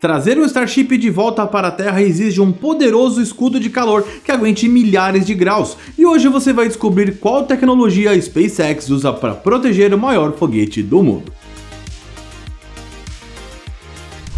Trazer um Starship de volta para a Terra exige um poderoso escudo de calor que aguente milhares de graus. E hoje você vai descobrir qual tecnologia a SpaceX usa para proteger o maior foguete do mundo.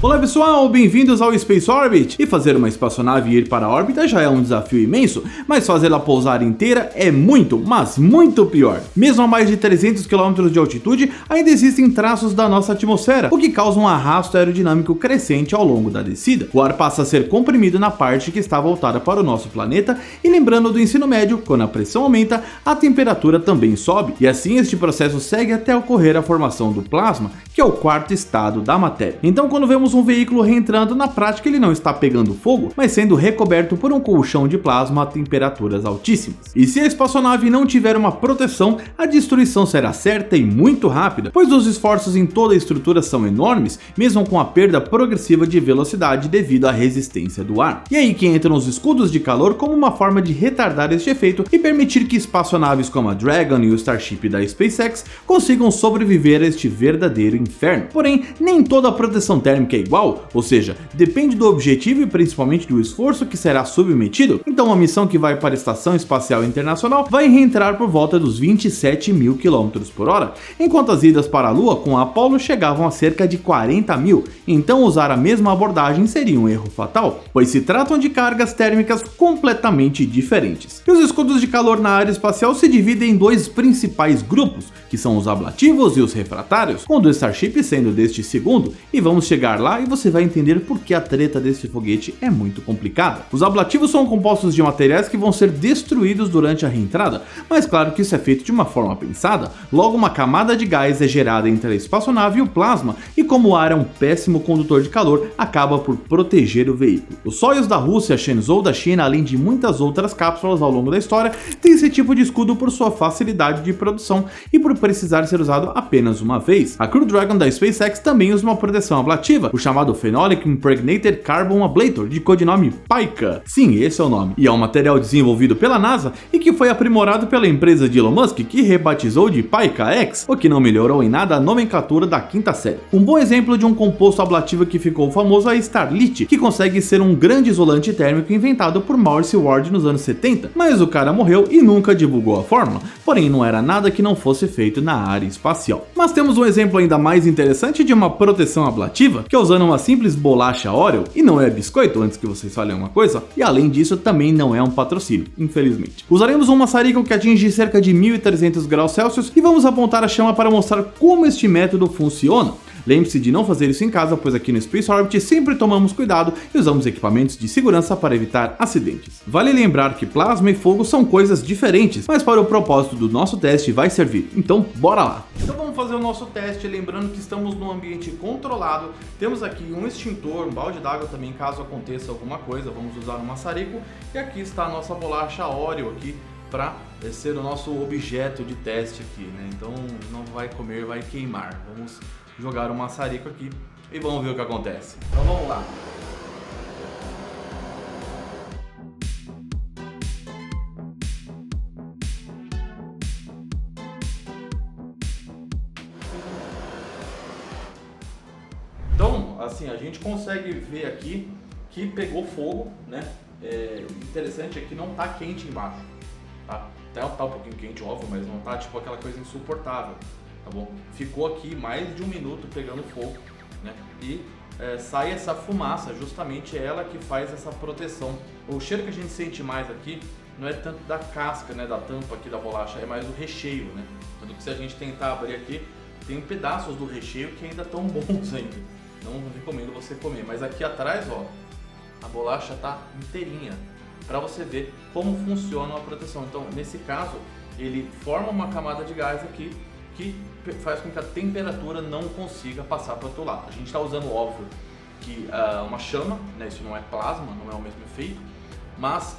Olá pessoal, bem-vindos ao Space Orbit! E fazer uma espaçonave ir para a órbita já é um desafio imenso, mas fazê-la pousar inteira é muito, mas muito pior. Mesmo a mais de 300 km de altitude, ainda existem traços da nossa atmosfera, o que causa um arrasto aerodinâmico crescente ao longo da descida. O ar passa a ser comprimido na parte que está voltada para o nosso planeta, e lembrando do ensino médio, quando a pressão aumenta, a temperatura também sobe, e assim este processo segue até ocorrer a formação do plasma, que é o quarto estado da matéria. Então quando vemos um veículo reentrando, na prática ele não está pegando fogo, mas sendo recoberto por um colchão de plasma a temperaturas altíssimas. E se a espaçonave não tiver uma proteção, a destruição será certa e muito rápida, pois os esforços em toda a estrutura são enormes, mesmo com a perda progressiva de velocidade devido à resistência do ar. E aí que entram os escudos de calor como uma forma de retardar este efeito e permitir que espaçonaves como a Dragon e o Starship da SpaceX consigam sobreviver a este verdadeiro inferno. Porém, nem toda a proteção térmica é igual, ou seja, depende do objetivo e principalmente do esforço que será submetido. Então uma missão que vai para a Estação Espacial Internacional vai reentrar por volta dos 27.000 km/h, enquanto as idas para a Lua com a Apollo chegavam a cerca de 40.000, então usar a mesma abordagem seria um erro fatal, pois se tratam de cargas térmicas completamente diferentes. E os escudos de calor na área espacial se dividem em dois principais grupos, que são os ablativos e os refratários, com o do Starship sendo deste segundo, e vamos chegar lá e você vai entender por que a treta desse foguete é muito complicada. Os ablativos são compostos de materiais que vão ser destruídos durante a reentrada, mas claro que isso é feito de uma forma pensada, logo uma camada de gás é gerada entre a espaçonave e o plasma, e como o ar é um péssimo condutor de calor, acaba por proteger o veículo. Os Soyuz da Rússia, Shenzhou da China, além de muitas outras cápsulas ao longo da história, tem esse tipo de escudo por sua facilidade de produção e por precisar ser usado apenas uma vez. A Crew Dragon da SpaceX também usa uma proteção ablativa, o chamado Phenolic Impregnated Carbon Ablator, de codinome PICA. Sim, esse é o nome. E é um material desenvolvido pela NASA e que foi aprimorado pela empresa de Elon Musk, que rebatizou de PICA-X, o que não melhorou em nada a nomenclatura da quinta série. Um bom exemplo de um composto ablativo que ficou famoso é a Starlite, que consegue ser um grande isolante térmico inventado por Maurice Ward nos anos 70, mas o cara morreu e nunca divulgou a fórmula, porém não era nada que não fosse feito na área espacial. Mas temos um exemplo ainda mais interessante de uma proteção ablativa, que é usando uma simples bolacha Oreo, e não é biscoito, antes que vocês falem uma coisa, e além disso também não é um patrocínio, infelizmente. Usaremos um maçarico que atinge cerca de 1300 graus Celsius e vamos apontar a chama para mostrar como este método funciona. Lembre-se de não fazer isso em casa, pois aqui no Space Orbit sempre tomamos cuidado e usamos equipamentos de segurança para evitar acidentes. Vale lembrar que plasma e fogo são coisas diferentes, mas para o propósito do nosso teste vai servir, então bora lá! Então vamos fazer o nosso teste, lembrando que estamos num ambiente controlado, temos aqui um extintor, um balde d'água também caso aconteça alguma coisa, vamos usar um maçarico, e aqui está a nossa bolacha Oreo aqui, para ser o nosso objeto de teste aqui, né? Então não vai comer, vai queimar. Vamos jogar o maçarico aqui e vamos ver o que acontece. Então vamos lá. Então, assim, a gente consegue ver aqui que pegou fogo, né? Interessante é que não tá quente embaixo. Tá um pouquinho quente, óbvio, mas não tá tipo aquela coisa insuportável, tá bom? Ficou aqui mais de 1 minuto pegando fogo, né? E sai essa fumaça, justamente ela que faz essa proteção. O cheiro que a gente sente mais aqui não é tanto da casca, né, da tampa aqui da bolacha, é mais do recheio, né? Tanto que se a gente tentar abrir aqui, tem pedaços do recheio que ainda estão bons ainda. Não recomendo você comer, mas aqui atrás, ó, a bolacha tá inteirinha, para você ver como funciona a proteção. Então, nesse caso, ele forma uma camada de gás aqui que faz com que a temperatura não consiga passar para o outro lado. A gente está usando, óbvio, que uma chama, né? Isso não é plasma, não é o mesmo efeito, mas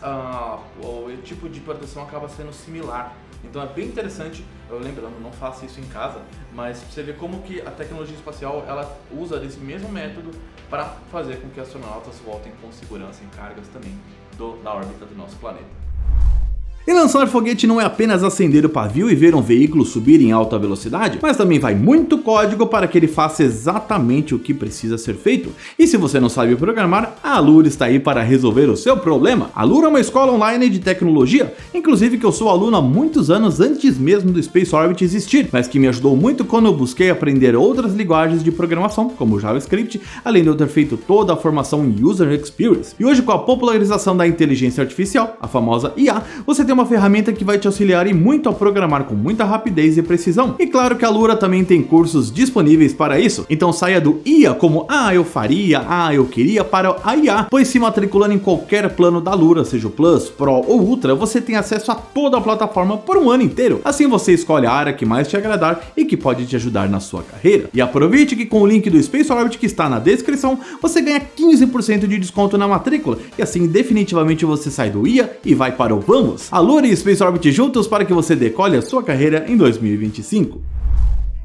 o tipo de proteção acaba sendo similar. Então é bem interessante, lembrando, não faça isso em casa, mas você vê como que a tecnologia espacial ela usa desse mesmo método para fazer com que astronautas voltem com segurança em cargas também da órbita do nosso planeta. E lançar foguete não é apenas acender o pavio e ver um veículo subir em alta velocidade, mas também vai muito código para que ele faça exatamente o que precisa ser feito. E se você não sabe programar, a Alura está aí para resolver o seu problema. A Alura é uma escola online de tecnologia, inclusive que eu sou aluno há muitos anos antes mesmo do Space Orbit existir, mas que me ajudou muito quando eu busquei aprender outras linguagens de programação, como JavaScript, além de eu ter feito toda a formação em User Experience. E hoje, com a popularização da inteligência artificial, a famosa IA, você tem uma ferramenta que vai te auxiliar e muito a programar com muita rapidez e precisão. E claro que a Alura também tem cursos disponíveis para isso, então saia do IA como eu faria, eu queria, para a IA, pois se matriculando em qualquer plano da Alura, seja o Plus, Pro ou Ultra, você tem acesso a toda a plataforma por um ano inteiro. Assim você escolhe a área que mais te agradar e que pode te ajudar na sua carreira. E aproveite que com o link do Space Orbit que está na descrição, você ganha 15% de desconto na matrícula, e assim definitivamente você sai do IA e vai para o Vamos! Alura e Space Orbit juntos para que você decole a sua carreira em 2025.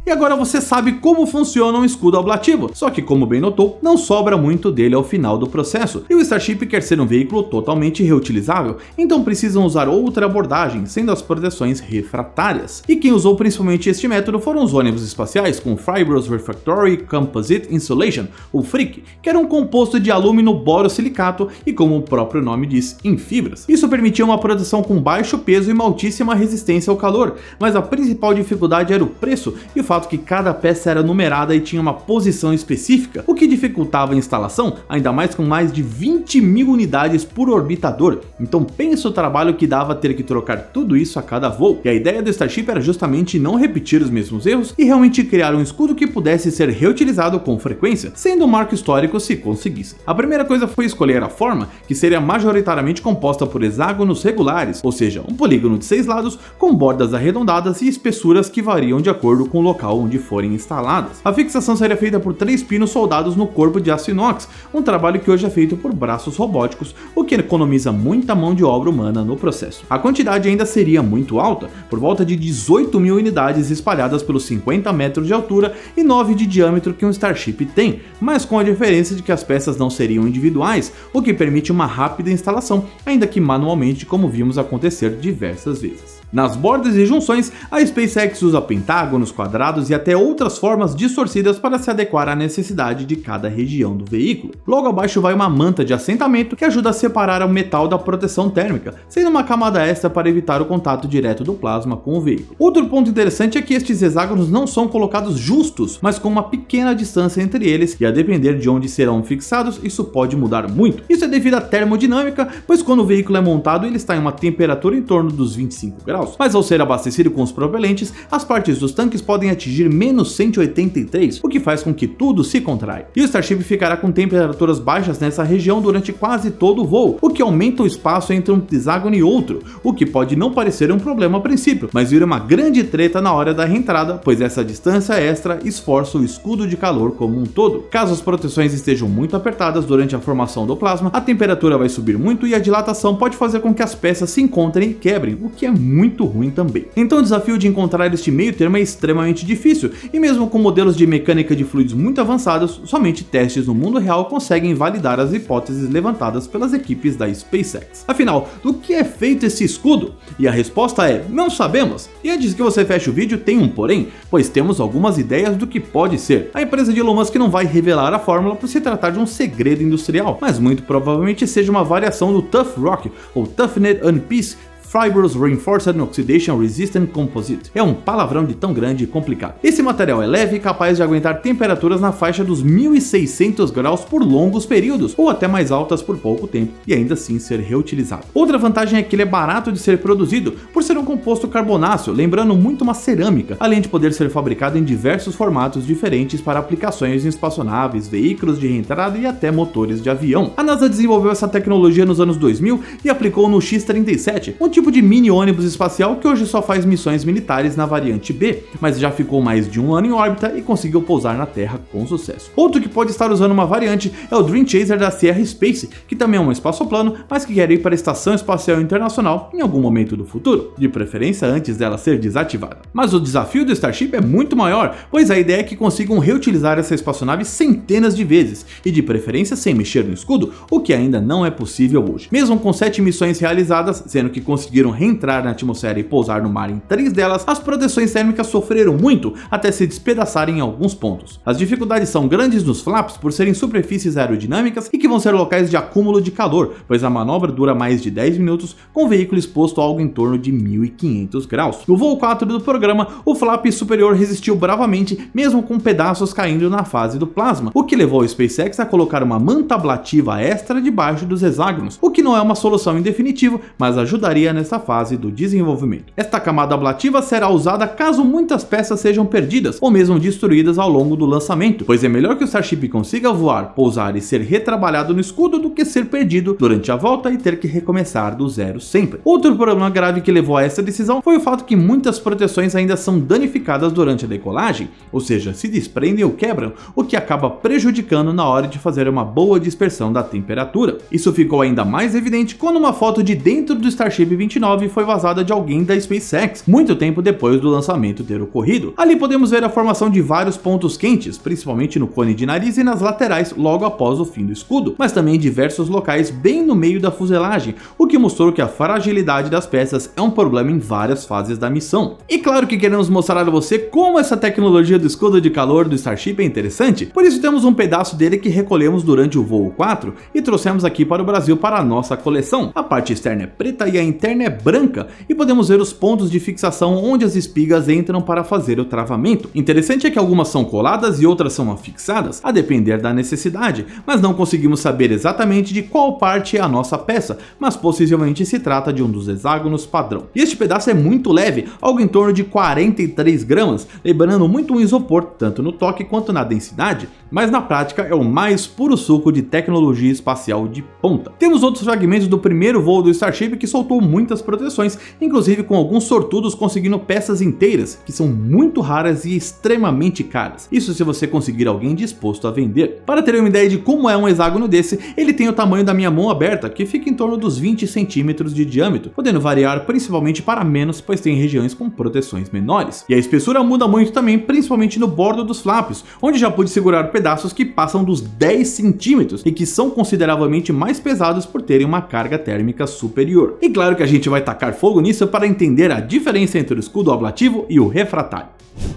E agora você sabe como funciona um escudo ablativo, só que como bem notou, não sobra muito dele ao final do processo, e o Starship quer ser um veículo totalmente reutilizável, então precisam usar outra abordagem, sendo as proteções refratárias. E quem usou principalmente este método foram os ônibus espaciais com Fibrous Refractory Composite Insulation, o FRIC, que era um composto de alumínio borosilicato e, como o próprio nome diz, em fibras. Isso permitia uma proteção com baixo peso e uma altíssima resistência ao calor, mas a principal dificuldade era o preço e o fato que cada peça era numerada e tinha uma posição específica, o que dificultava a instalação, ainda mais com mais de 20.000 unidades por orbitador. Então pensa o trabalho que dava ter que trocar tudo isso a cada voo. E a ideia do Starship era justamente não repetir os mesmos erros e realmente criar um escudo que pudesse ser reutilizado com frequência, sendo um marco histórico se conseguisse. A primeira coisa foi escolher a forma, que seria majoritariamente composta por hexágonos regulares, ou seja, um polígono de 6 lados com bordas arredondadas e espessuras que variam de acordo com o local onde forem instaladas. A fixação seria feita por 3 pinos soldados no corpo de aço inox, um trabalho que hoje é feito por braços robóticos, o que economiza muita mão de obra humana no processo. A quantidade ainda seria muito alta, por volta de 18.000 unidades espalhadas pelos 50 metros de altura e 9 de diâmetro que um Starship tem, mas com a diferença de que as peças não seriam individuais, o que permite uma rápida instalação, ainda que manualmente, como vimos acontecer diversas vezes. Nas bordas e junções, a SpaceX usa pentágonos, quadrados e até outras formas distorcidas para se adequar à necessidade de cada região do veículo. Logo abaixo vai uma manta de assentamento que ajuda a separar o metal da proteção térmica, sendo uma camada extra para evitar o contato direto do plasma com o veículo. Outro ponto interessante é que estes hexágonos não são colocados justos, mas com uma pequena distância entre eles, e a depender de onde serão fixados, isso pode mudar muito. Isso é devido à termodinâmica, pois quando o veículo é montado ele está em uma temperatura em torno dos 25 graus. Mas ao ser abastecido com os propelentes, as partes dos tanques podem atingir menos 183, o que faz com que tudo se contraia. E o Starship ficará com temperaturas baixas nessa região durante quase todo o voo, o que aumenta o espaço entre um hexágono e outro, o que pode não parecer um problema a princípio, mas vira uma grande treta na hora da reentrada, pois essa distância extra esforça o escudo de calor como um todo. Caso as proteções estejam muito apertadas durante a formação do plasma, a temperatura vai subir muito e a dilatação pode fazer com que as peças se encontrem e quebrem, o que é muito ruim também. Então o desafio de encontrar este meio termo é extremamente difícil, e mesmo com modelos de mecânica de fluidos muito avançados, somente testes no mundo real conseguem validar as hipóteses levantadas pelas equipes da SpaceX. Afinal, do que é feito esse escudo? E a resposta é: não sabemos. E antes que você feche o vídeo, tem um porém, pois temos algumas ideias do que pode ser. A empresa de Elon Musk não vai revelar a fórmula por se tratar de um segredo industrial, mas muito provavelmente seja uma variação do Tough Rock, ou Toughness Unpiece Fibrous Reinforced Oxidation Resistant Composite. É um palavrão de tão grande e complicado. Esse material é leve e capaz de aguentar temperaturas na faixa dos 1.600 graus por longos períodos, ou até mais altas por pouco tempo, e ainda assim ser reutilizado. Outra vantagem é que ele é barato de ser produzido, por ser um composto carbonáceo, lembrando muito uma cerâmica, além de poder ser fabricado em diversos formatos diferentes para aplicações em espaçonaves, veículos de reentrada e até motores de avião. A NASA desenvolveu essa tecnologia nos anos 2000 e aplicou no X-37, um tipo de mini ônibus espacial que hoje só faz missões militares na variante B, mas já ficou mais de um ano em órbita e conseguiu pousar na Terra com sucesso. Outro que pode estar usando uma variante é o Dream Chaser da Sierra Space, que também é um espaçoplano, mas que quer ir para a Estação Espacial Internacional em algum momento do futuro, de preferência antes dela ser desativada. Mas o desafio do Starship é muito maior, pois a ideia é que consigam reutilizar essa espaçonave centenas de vezes, e de preferência sem mexer no escudo, o que ainda não é possível hoje. Mesmo com 7 missões realizadas, sendo que conseguiram conseguiram reentrar na atmosfera e pousar no mar em 3 delas, as proteções térmicas sofreram muito até se despedaçarem em alguns pontos. As dificuldades são grandes nos flaps por serem superfícies aerodinâmicas e que vão ser locais de acúmulo de calor, pois a manobra dura mais de 10 minutos com o veículo exposto a algo em torno de 1500 graus. No voo 4 do programa, o flap superior resistiu bravamente, mesmo com pedaços caindo na fase do plasma, o que levou a SpaceX a colocar uma manta ablativa extra debaixo dos hexágonos, o que não é uma solução em definitivo, mas ajudaria nessa fase do desenvolvimento. Esta camada ablativa será usada caso muitas peças sejam perdidas ou mesmo destruídas ao longo do lançamento, pois é melhor que o Starship consiga voar, pousar e ser retrabalhado no escudo do que ser perdido durante a volta e ter que recomeçar do zero sempre. Outro problema grave que levou a essa decisão foi o fato que muitas proteções ainda são danificadas durante a decolagem, ou seja, se desprendem ou quebram, o que acaba prejudicando na hora de fazer uma boa dispersão da temperatura. Isso ficou ainda mais evidente quando uma foto de dentro do Starship 29 foi vazada de alguém da SpaceX, muito tempo depois do lançamento ter ocorrido. Ali podemos ver a formação de vários pontos quentes, principalmente no cone de nariz e nas laterais logo após o fim do escudo, mas também em diversos locais bem no meio da fuselagem, o que mostrou que a fragilidade das peças é um problema em várias fases da missão. E claro que queremos mostrar a você como essa tecnologia do escudo de calor do Starship é interessante, por isso temos um pedaço dele que recolhemos durante o voo 4 e trouxemos aqui para o Brasil para a nossa coleção. A parte externa é preta e a interna é branca, e podemos ver os pontos de fixação onde as espigas entram para fazer o travamento. Interessante é que algumas são coladas e outras são afixadas, a depender da necessidade, mas não conseguimos saber exatamente de qual parte é a nossa peça, mas possivelmente se trata de um dos hexágonos padrão. E este pedaço é muito leve, algo em torno de 43 gramas, lembrando muito um isopor, tanto no toque quanto na densidade, mas na prática é o mais puro suco de tecnologia espacial de ponta. Temos outros fragmentos do primeiro voo do Starship que soltou muitas proteções, inclusive com alguns sortudos conseguindo peças inteiras, que são muito raras e extremamente caras. Isso se você conseguir alguém disposto a vender. Para ter uma ideia de como é um hexágono desse, ele tem o tamanho da minha mão aberta, que fica em torno dos 20 centímetros de diâmetro, podendo variar principalmente para menos, pois tem regiões com proteções menores. E a espessura muda muito também, principalmente no bordo dos flaps, onde já pude segurar pedaços que passam dos 10 centímetros e que são consideravelmente mais pesados por terem uma carga térmica superior. E claro que a gente vai tacar fogo nisso para entender a diferença entre o escudo ablativo e o refratário.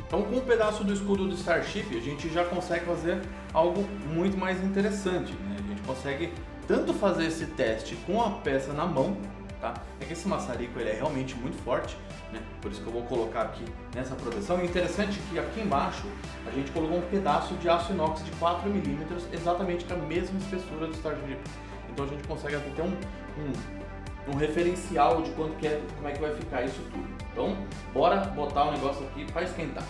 Então, com um pedaço do escudo do Starship, a gente já consegue fazer algo muito mais interessante, né? A gente consegue tanto fazer esse teste com a peça na mão, tá? É que esse maçarico ele é realmente muito forte, né? Por isso que eu vou colocar aqui nessa proteção. E interessante que aqui embaixo a gente colocou um pedaço de aço inox de 4 mm, exatamente com a mesma espessura do Starship. Então a gente consegue até ter um referencial de quanto que é, como é que vai ficar isso tudo. Então, bora botar o negócio aqui para esquentar.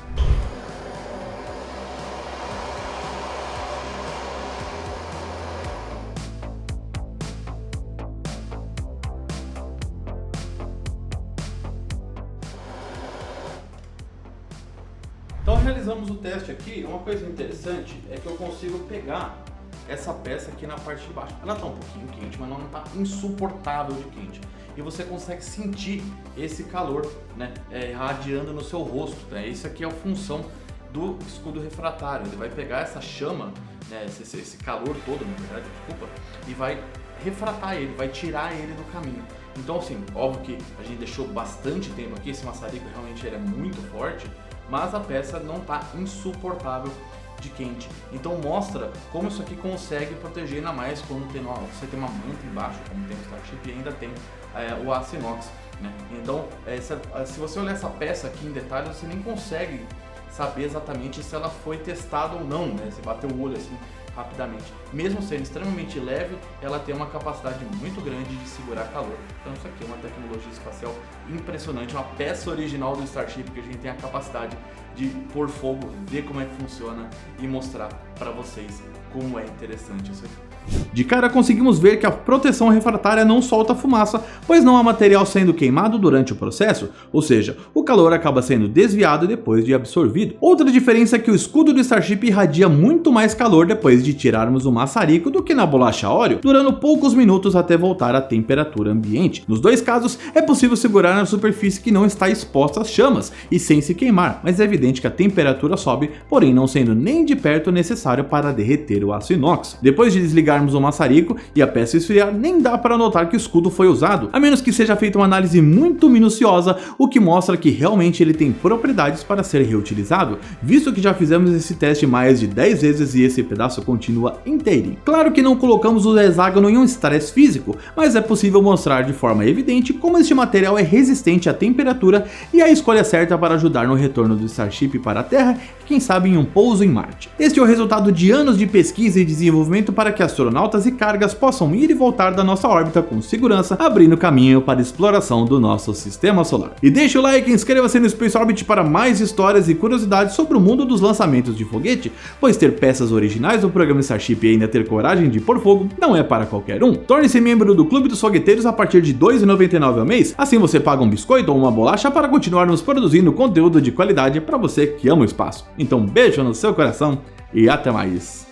Então realizamos o teste aqui. Uma coisa interessante é que eu consigo pegar essa peça aqui na parte de baixo. Ela está um pouquinho quente, mas não está insuportável de quente. E você consegue sentir esse calor, né, irradiando no seu rosto, né? Isso aqui é a função do escudo refratário. Ele vai pegar essa chama, né, esse calor todo, na verdade, desculpa, e vai refratar ele, vai tirar ele do caminho. Então, assim, óbvio que a gente deixou bastante tempo aqui, esse maçarico realmente ele é muito forte, mas a peça não está insuportável de quente. Então mostra como isso aqui consegue proteger ainda mais quando você tem uma manta embaixo, como tem o Starship, e ainda tem o aço inox, né? Então se você olhar essa peça aqui em detalhe, você nem consegue saber exatamente se ela foi testada ou não, né? Você bateu o olho assim rapidamente. Mesmo sendo extremamente leve, ela tem uma capacidade muito grande de segurar calor. Então isso aqui é uma tecnologia espacial impressionante, uma peça original do Starship que a gente tem a capacidade de pôr fogo, ver como é que funciona e mostrar para vocês como é interessante isso aqui. De cara conseguimos ver que a proteção refratária não solta fumaça, pois não há material sendo queimado durante o processo, ou seja, o calor acaba sendo desviado depois de absorvido. Outra diferença é que o escudo do Starship irradia muito mais calor depois de tirarmos o maçarico do que na bolacha Oreo, durando poucos minutos até voltar à temperatura ambiente. Nos dois casos é possível segurar na superfície que não está exposta às chamas e sem se queimar, mas é evidente evidente que a temperatura sobe, porém não sendo nem de perto necessário para derreter o aço inox. Depois de desligarmos o maçarico e a peça esfriar, nem dá para notar que o escudo foi usado, a menos que seja feita uma análise muito minuciosa, o que mostra que realmente ele tem propriedades para ser reutilizado, visto que já fizemos esse teste mais de 10 vezes e esse pedaço continua inteirinho. Claro que não colocamos o hexágono em um estresse físico, mas é possível mostrar de forma evidente como este material é resistente à temperatura e a escolha certa para ajudar no retorno do Starship para a Terra e quem sabe em um pouso em Marte. Este é o resultado de anos de pesquisa e desenvolvimento para que astronautas e cargas possam ir e voltar da nossa órbita com segurança, abrindo caminho para a exploração do nosso sistema solar. E deixa o like e inscreva-se no Space Orbit para mais histórias e curiosidades sobre o mundo dos lançamentos de foguete, pois ter peças originais do programa Starship e ainda ter coragem de pôr fogo não é para qualquer um. Torne-se membro do Clube dos Fogueteiros a partir de R$ 2,99 ao mês, assim você paga um biscoito ou uma bolacha para continuarmos produzindo conteúdo de qualidade para você que ama o espaço. Então beijo no seu coração e até mais!